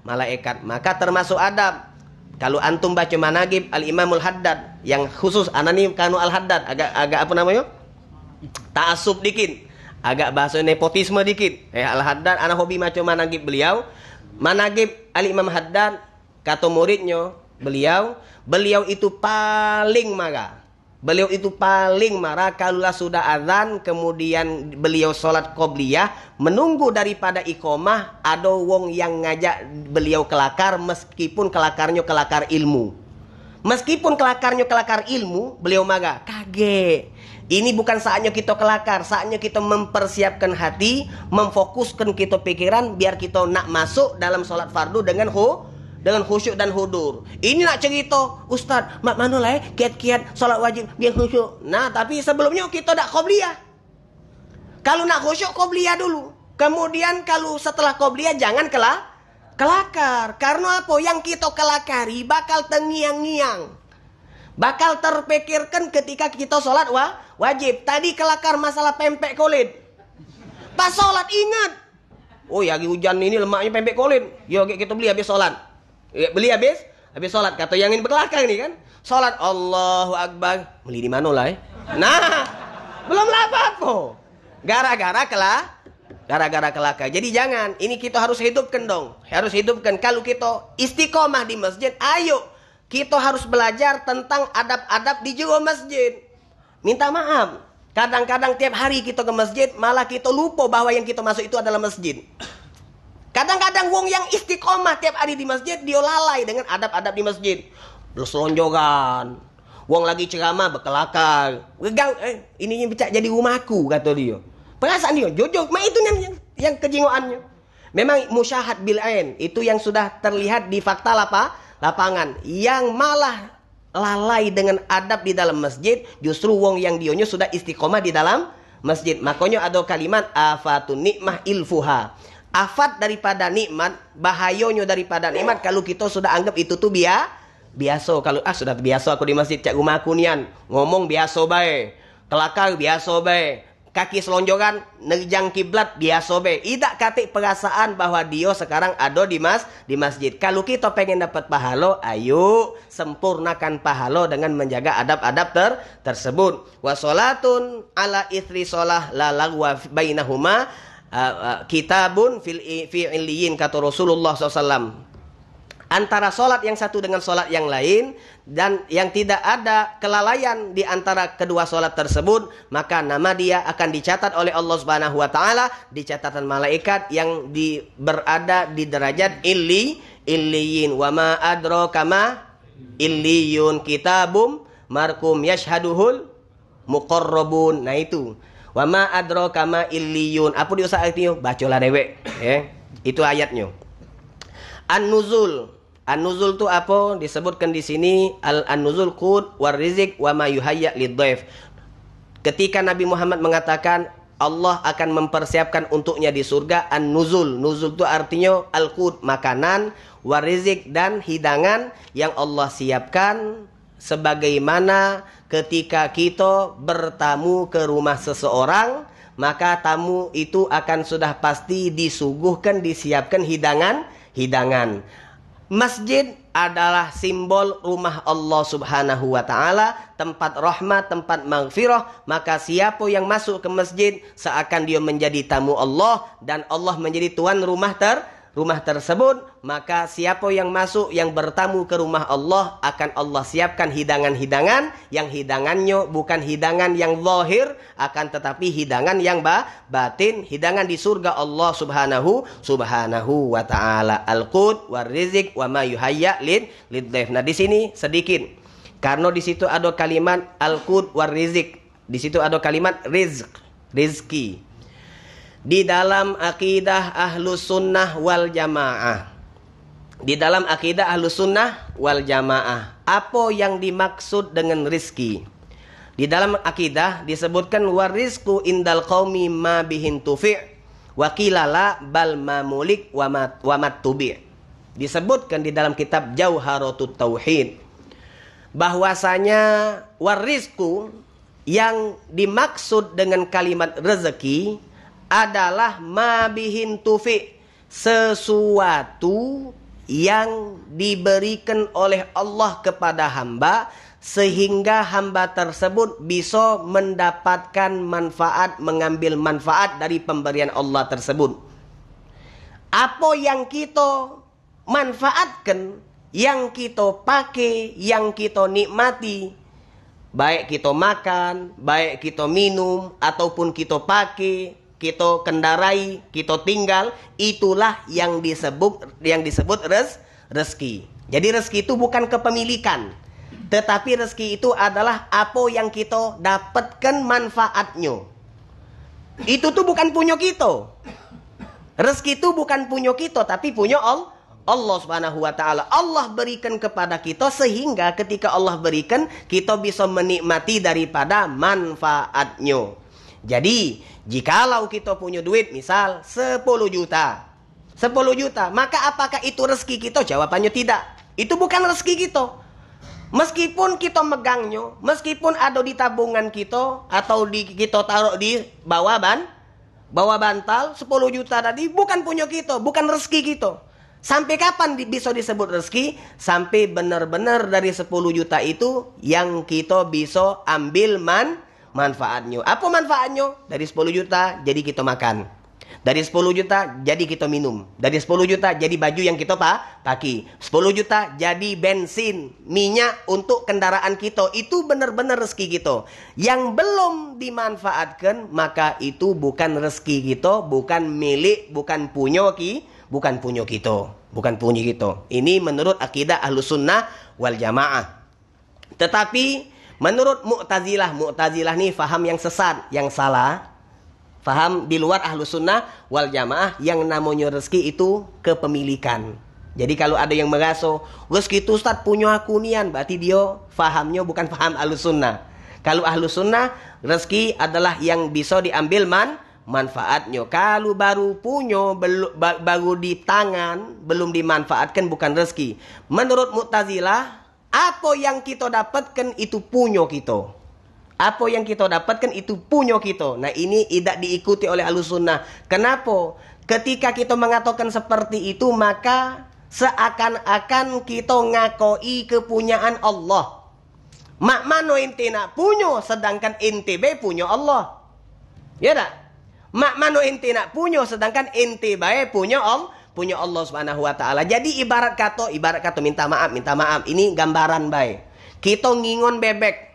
malaikat. Maka termasuk adab. Kalau antum baca managib Al-Imamul Haddad yang khusus anani kanu Al-Haddad, agak apa namanya? Ta'asub dikit, agak bahasa nepotisme dikit. Al-Haddad anak hobi macam managib beliau. Managib Al-Imam Haddad kata muridnya beliau itu paling marah. Beliau itu paling marah kalau sudah azan kemudian beliau sholat qobliyah menunggu daripada iqomah ada wong yang ngajak beliau kelakar meskipun kelakarnya kelakar ilmu. Meskipun kelakarnya kelakar ilmu, beliau marah. Kaget. Ini bukan saatnya kita kelakar, saatnya kita mempersiapkan hati, memfokuskan kita pikiran biar kita nak masuk dalam sholat fardu dengan khusyuk dan hudur. Ini nak cerita, Ustaz, mak mana lah kiat-kiat sholat wajib biar khusyuk. Nah, tapi sebelumnya kita dak qobliyah. Kalau nak khusyuk qobliyah dulu. Kemudian kalau setelah qobliyah jangan kelakar. Karena apa? Yang kita kelakari bakal tengiang-ngiang. Bakal terpikirkan ketika kita sholat wajib. Tadi kelakar masalah pempek kulit. Pas sholat ingat. Oh ya, hujan ini lemaknya pempek kulit. Yo kita beli habis sholat. Beli habis sholat. Kata yang ini berkelakar nih kan. Sholat Allahu Akbar. Beli di mana lah Nah, belum apa-apa. Gara-gara kelakar. Jadi jangan. Ini kita harus hidupkan dong. Harus hidupkan. Kalau kita istiqomah di masjid, ayo. Kita harus belajar tentang adab-adab di jero masjid. Minta maaf. Kadang-kadang tiap hari kita ke masjid, malah kita lupa bahwa yang kita masuk itu adalah masjid. Kadang-kadang wong yang istiqomah tiap hari di masjid, dia lalai dengan adab-adab di masjid. Berselonjogan. Wong lagi ceramah berkelakar. Ini bisa jadi rumahku, kata dia. Perasaan dia, jujur. Itu yang kejingoannya. Memang musyahad bil ain. Itu yang sudah terlihat di fakta lapangan. Yang malah lalai dengan adab di dalam masjid justru wong yang dionya sudah istiqomah di dalam masjid. Makanya ada kalimat afatun nikmah ilfuha. Afat daripada nikmat, bahayanya daripada nikmat kalau kita sudah anggap itu tuh biasa. Kalau sudah biasa aku di masjid cak rumah aku nian, ngomong biasa bae, kelakar biasa bae. kaki selonjoran nerjang kiblat biasa be. Idak katik perasaan bahwa dia sekarang ada di masjid. Kalau kita pengen dapat pahala, ayo sempurnakan pahala dengan menjaga adab-adab tersebut. Wa sholatun ala ithri sholah la lagwa bainahuma kitabun fi illiyin, kata Rasulullah SAW. Antara solat yang satu dengan solat yang lain, dan yang tidak ada kelalaian di antara kedua solat tersebut, maka nama dia akan dicatat oleh Allah Subhanahu wa taala di catatan malaikat yang berada di derajat illiyin. Wa ma adraka ma illiyun, kitabum markum yashhaduhul muqarrabun. Nah itu. Wa ma adraka ma illiyun. Apa dia artinya? Bacalah dewek, ya. Itu ayatnya. An-nuzul. An-nuzul itu apa? Disebutkan di sini an-nuzul qut war rizq wa ma yuhayya lidhaif. Ketika Nabi Muhammad mengatakan Allah akan mempersiapkan untuknya di surga an-nuzul. Nuzul itu artinya al-qut, makanan, war rizq, dan hidangan yang Allah siapkan, sebagaimana ketika kita bertamu ke rumah seseorang, maka tamu itu akan sudah pasti disuguhkan, disiapkan hidangan. Masjid adalah simbol rumah Allah Subhanahu wa taala, tempat rahmat, tempat maghfirah. Maka siapa yang masuk ke masjid seakan dia menjadi tamu Allah dan Allah menjadi tuan rumah tersebut. Maka siapa yang masuk, yang bertamu ke rumah Allah, akan Allah siapkan hidangan-hidangan yang hidangannya bukan hidangan yang zahir, akan tetapi hidangan yang batin, hidangan di surga Allah subhanahu wa ta'ala. Al-qut war rizq wa ma yuhayya lidhaif. Nah di sini sedikit, karena di situ ada kalimat al-qut war rizq, di situ ada kalimat rizki. Di dalam akidah ahlus sunnah wal jamaah, apa yang dimaksud dengan rizki? Di dalam akidah disebutkan warizku indal qaumi ma bihin tufi' wa qilala bal mamulik wa matubi'. Disebutkan di dalam kitab Jauharatut Tauhid bahwasanya warizku yang dimaksud dengan kalimat rezeki adalah ma bihin tufi', sesuatu yang diberikan oleh Allah kepada hamba sehingga hamba tersebut bisa mendapatkan manfaat, mengambil manfaat dari pemberian Allah tersebut. Apa yang kita manfaatkan, yang kita pakai, yang kita nikmati, baik kita makan, baik kita minum, ataupun kita pakai, kita kendarai, kita tinggal, itulah yang disebut rezeki. Jadi rezeki itu bukan kepemilikan, tetapi rezeki itu adalah apa yang kita dapatkan manfaatnya. Itu tuh bukan punya kita. Rezeki itu bukan punya kita, tapi punya Allah Subhanahu wa taala. Allah berikan kepada kita sehingga ketika Allah berikan, kita bisa menikmati daripada manfaatnya. Jadi, jikalau kita punya duit misal 10 juta, maka apakah itu rezeki kita? Jawabannya tidak. Itu bukan rezeki kita. Meskipun kita megangnya, meskipun ada di tabungan kita atau kita taruh di bawah bantal 10 juta tadi, bukan punya kita, bukan rezeki kita. Sampai kapan bisa disebut rezeki? Sampai benar-benar dari 10 juta itu yang kita bisa ambil manfaatnya. Apa manfaatnya? Dari 10 juta jadi kita makan. Dari 10 juta jadi kita minum. Dari 10 juta jadi baju yang kita pakai. 10 juta jadi bensin, minyak untuk kendaraan kita. Itu benar-benar rezeki kita. Yang belum dimanfaatkan, maka itu bukan rezeki kita, bukan milik, bukan punya kita. Ini menurut akidah Ahlus Sunnah wal Jamaah. Tetapi menurut Mu'tazilah nih faham yang sesat, yang salah. Faham di luar Ahlus Sunnah wal Jamaah, yang namanya rezeki itu kepemilikan. Jadi kalau ada yang merasa rezeki itu Ustaz punya aku nian, berarti dia fahamnya bukan faham Ahlus Sunnah. Kalau Ahlus Sunnah, rezeki adalah yang bisa diambil manfaatnya. Kalau baru punya, baru di tangan, belum dimanfaatkan, bukan rezeki. Menurut Mu'tazilah, apa yang kita dapatkan itu punya kita. Apa yang kita dapatkan itu punya kita. Nah ini tidak diikuti oleh Ahlussunnah. Kenapa? Ketika kita mengatakan seperti itu, maka seakan-akan kita ngakoi kepunyaan Allah. Mak mano ente nak punya, sedangkan ente be punya Allah. Ya tak? Mak mano ente nak punya, sedangkan ente bae punya Allah Subhanahu wa taala. Jadi ibarat kata minta maaf. Ini gambaran bae. Kita ngingon bebek.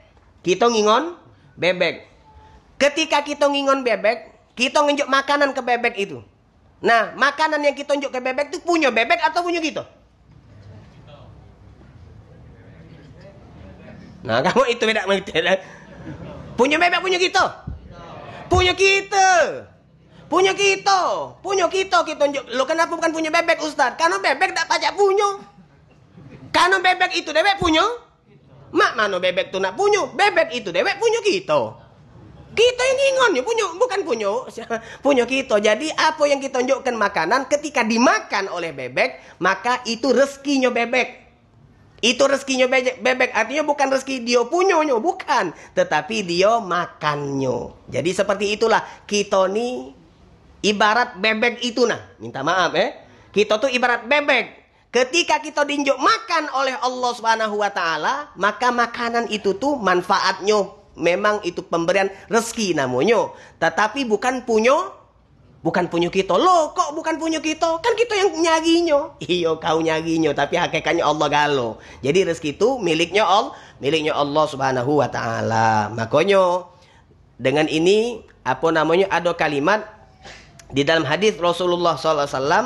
Ketika kita ngingon bebek, kita nginjuk makanan ke bebek itu. Nah, makanan yang kita nginjuk ke bebek itu punya bebek atau punya kita? Nah, kamu itu beda mengerti. Punya bebek punya kita. Punya kita. Kita njuk. Lo kenapa bukan punya bebek, Ustaz? Karena bebek tak pajak punya. Karena bebek itu bebek punya. Mak mana bebek tu nak punya? Bebek itu dewek punya kita. Kita yang ingon bukan punya kita. Jadi apa yang kita tunjukkan makanan ketika dimakan oleh bebek, maka itu rezekinya bebek. Itu rezekinya bebek. Artinya bukan rezeki dia punya, bukan, tetapi dia makannya. Jadi seperti itulah kita ni ibarat bebek itu nah. Minta maaf Kita tuh ibarat bebek. Ketika kita dinjuk makan oleh Allah Subhanahu wa taala, maka makanan itu tuh manfaatnya memang itu pemberian rezeki namanya, tetapi bukan punya kita. Loh, kok bukan punya kita? Kan kita yang nyaginya. Iya, kau nyaginya, tapi hakikatnya Allah galo. Jadi rezeki itu miliknya Allah Subhanahu wa taala. Makanya dengan ini ada kalimat di dalam hadis Rasulullah sallallahu alaihi wasallam,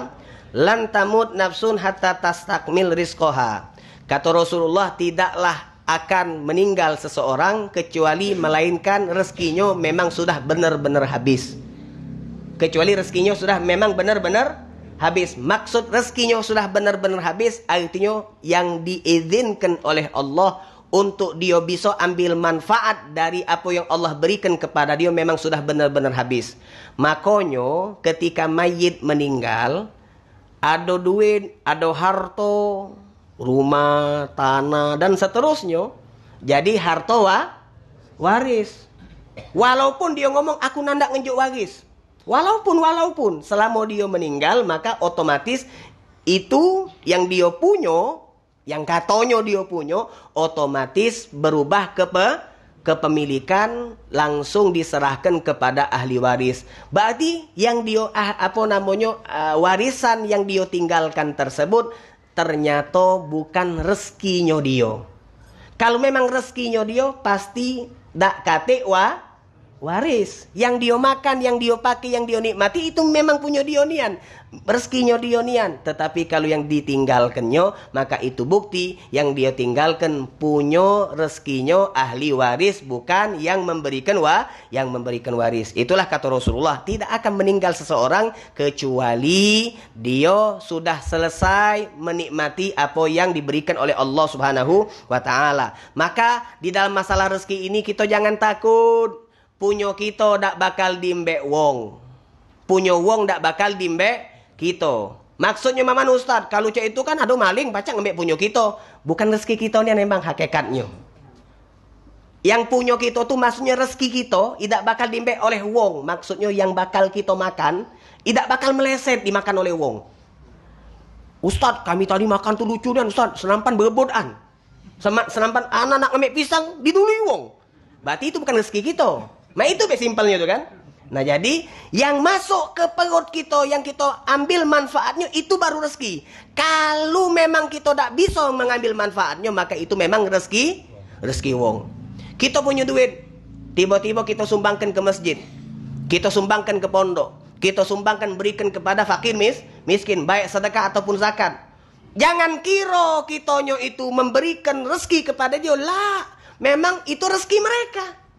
lan tamut nafsun hatta tastakmil rizqoha. Kata Rasulullah, tidaklah akan meninggal seseorang kecuali melainkan rezekinya memang sudah benar-benar habis. Kecuali rezekinya sudah memang benar-benar habis. Maksud rezekinya sudah benar-benar habis, artinya yang diizinkan oleh Allah untuk dia bisa ambil manfaat dari apa yang Allah berikan kepada dia memang sudah benar-benar habis. Makanya ketika mayit meninggal, ada duit, ada harta, rumah, tanah, dan seterusnya. Jadi harta waris. Walaupun dia ngomong aku nandak ngenjuk waris. Walaupun selama dia meninggal, maka otomatis itu yang dia punya, yang katanya dia punya, otomatis berubah ke kepemilikan, langsung diserahkan kepada ahli waris. Berarti yang dia warisan yang dia tinggalkan tersebut ternyata bukan rezekinya dia. Kalau memang rezekinya dia, pasti dak kate waris. Yang dia makan, yang dia pakai, yang dia nikmati itu memang punya dia nian, rezekinya dia nian. Tetapi kalau yang ditinggalkannya, maka itu bukti yang dia tinggalkan punya rezekinya ahli waris, bukan yang memberikan waris. Itulah kata Rasulullah, tidak akan meninggal seseorang kecuali dia sudah selesai menikmati apa yang diberikan oleh Allah Subhanahu wa taala. Maka di dalam masalah rezeki ini kita jangan takut. Punya kita dak bakal dimbe wong. Punya wong dak bakal dimbe kita. Maksudnya mana Ustaz? Kalau cek itu kan ada maling pacak ngambil punya kita. Bukan rezeki kita ni memang hakikatnya. Yang punya kita tu maksudnya rezeki kita tidak bakal dimbe oleh wong. Maksudnya yang bakal kita makan tidak bakal meleset dimakan oleh wong. Ustaz, kami tadi makan tu lucu dan Ustaz, senampan berbodan. Senampan anak nak ngambil pisang didului wong. Berarti itu bukan rezeki kita. Nah itu simpelnya itu kan. Nah jadi yang masuk ke perut kita, yang kita ambil manfaatnya, itu baru rezeki. Kalau memang kita tak bisa mengambil manfaatnya, maka itu memang rezeki wong. Kita punya duit, tiba-tiba kita sumbangkan ke masjid, kita sumbangkan ke pondok, kita sumbangkan berikan kepada fakir miskin, baik sedekah ataupun zakat. Jangan kira kitanya itu memberikan rezeki kepada dia. Lah, memang itu rezeki mereka.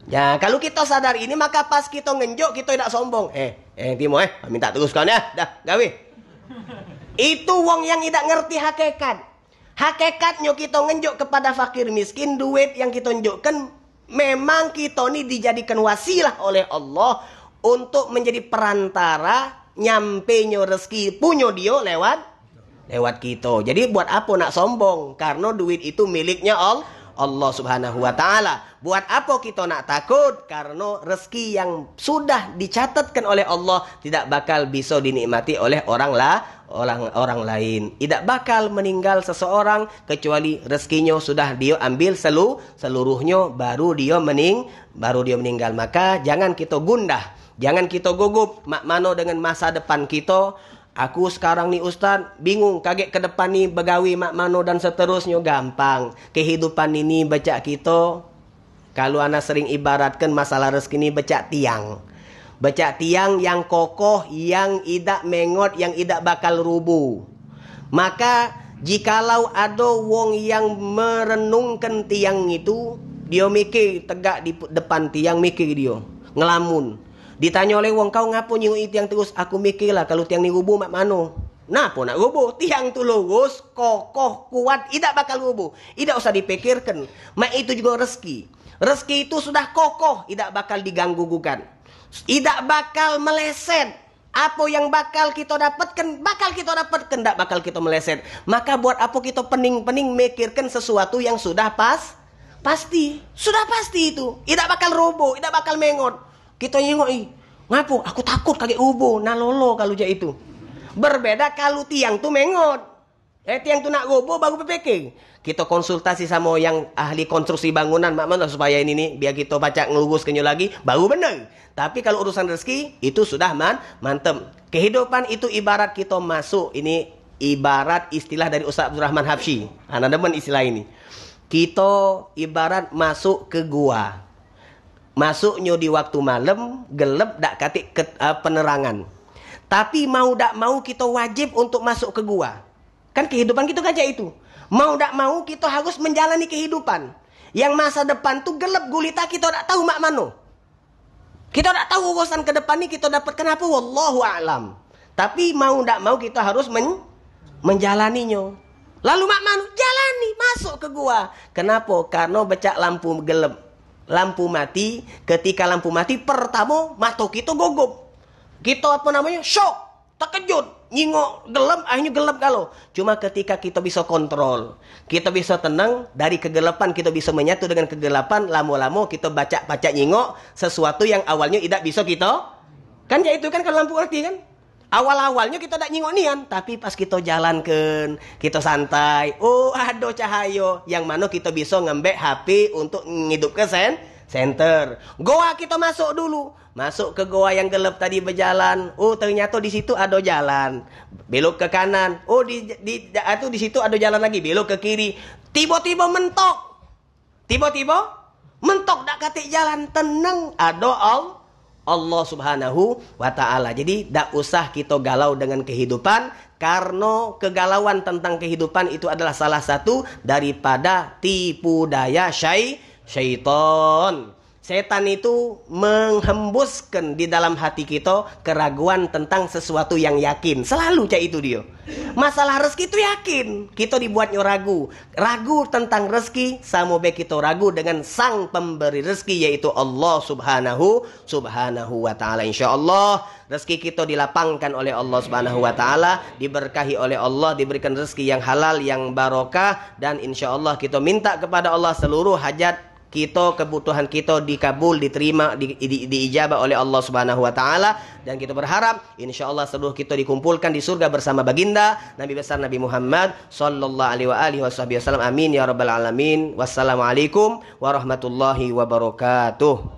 Ya, kalau kita sadar ini, maka pas kita ngenjuk, kita tidak sombong. Timo, minta teruskan ya. Dah, gawe. Itu wong yang tidak ngerti hakikat. Hakikatnya kita ngenjuk kepada fakir miskin, duit yang kita tunjukkan, memang kita ini dijadikan wasilah oleh Allah untuk menjadi perantara nyampenya rezeki punya dia lewat kita. Jadi buat apa nak sombong? Karena duit itu miliknya Allah Subhanahu wa taala. Buat apa kita nak takut? Karena rezeki yang sudah dicatatkan oleh Allah tidak bakal bisa dinikmati oleh orang lain. Tidak bakal meninggal seseorang kecuali rezekinya sudah dia ambil seluruhnya baru dia meninggal. Maka jangan kita gundah, jangan kita gugup mak mano dengan masa depan kita. Aku sekarang nih Ustaz bingung, kaget ke depan nih begawi mak mano dan seterusnya. Gampang. Kehidupan ini baca kita, kalau anak sering ibaratkan masalah rezeki ini baca tiang. Baca tiang yang kokoh, yang tidak mengot, yang tidak bakal rubuh. Maka jikalau ada wong yang merenungkan tiang itu, dia mikir tegak di depan tiang, mikir dia ngelamun. Ditanya oleh wong, kau ngapo nyuruh tiang terus? Aku mikirlah kalau tiang ni rubuh mak mano. Napa nak rubuh? Tiang tu lurus, kokoh, kuat, tidak bakal rubuh. Tidak usah dipikirkan. Mak itu juga rezeki. Rezeki itu sudah kokoh, tidak bakal diganggu-gugat. Tidak bakal meleset. Apa yang bakal kita dapatkan, tidak bakal kita meleset. Maka buat apa kita pening-pening mikirkan sesuatu yang sudah pasti. Sudah pasti itu. Tidak bakal roboh, tidak bakal mengot. Kita nyengok, ngapu? Aku takut kaget roboh. Nah lolo kalau je itu. Berbeda kalau tiang tu mengot. Tiang tu nak roboh baru berpikir. Kita konsultasi sama yang ahli konstruksi bangunan, mak mana supaya ini nih biar kita baca ngeluruskannya lagi baru benar. Tapi kalau urusan rezeki itu sudah mantap. Kehidupan itu ibarat kita masuk, ini ibarat istilah dari Ustaz Abdul Rahman Habsyi. Anda demen istilah ini. Kita ibarat masuk ke gua. Masuknya di waktu malam, gelap dak katik penerangan. Tapi mau dak mau kita wajib untuk masuk ke gua. Kan kehidupan kita kaca itu. Mau dak mau kita harus menjalani kehidupan. Yang masa depan tuh gelap gulita, kita dak tahu mak mano. Kita dak tahu urusan ke depan ini kita dapat kenapa, wallahu a'lam. Tapi mau dak mau kita harus menjalaninya. Lalu mak mano jalani masuk ke gua. Kenapa? Karena becak lampu gelap. Lampu mati, ketika lampu mati pertama mata kita gugup. Kita shock, terkejut, nyingok gelap, akhirnya gelap kalau. Cuma ketika kita bisa kontrol, kita bisa tenang dari kegelapan, kita bisa menyatu dengan kegelapan, lama-lama kita baca nyingok sesuatu yang awalnya tidak bisa kita. Kan ya itu kan kalau lampu mati kan. Awal-awalnya kita tak nyingok nian, tapi pas kita jalankan, kita santai, oh ada cahaya, yang mana kita bisa ngembek HP untuk ngidup ke center. Goa kita masuk dulu, masuk ke goa yang gelap tadi berjalan, oh ternyata di situ ada jalan, belok ke kanan, oh di situ ada jalan lagi, belok ke kiri, tiba-tiba mentok, dak katik jalan, tenang, ada Allah Subhanahu wa ta'ala. Jadi tak usah kita galau dengan kehidupan, karena kegalauan tentang kehidupan itu adalah salah satu daripada tipu daya syaitan. Setan itu menghembuskan di dalam hati kita keraguan tentang sesuatu yang yakin. Selalu cak itu dia. Masalah rezeki itu yakin. Kita dibuatnya ragu. Ragu tentang rezeki sama baik kita ragu dengan sang pemberi rezeki, yaitu Allah Subhanahu wa ta'ala. InsyaAllah rezeki kita dilapangkan oleh Allah Subhanahu wa ta'ala, diberkahi oleh Allah, diberikan rezeki yang halal, yang barokah, dan insyaallah kita minta kepada Allah seluruh hajat kita, kebutuhan kita dikabul, diterima, diijabah oleh Allah Subhanahu wa taala, dan kita berharap insyaallah seluruh kita dikumpulkan di surga bersama baginda Nabi besar Nabi Muhammad sallallahu alaihi wasallam. Amin ya rabbal alamin. Wassalamualaikum warahmatullahi wabarakatuh.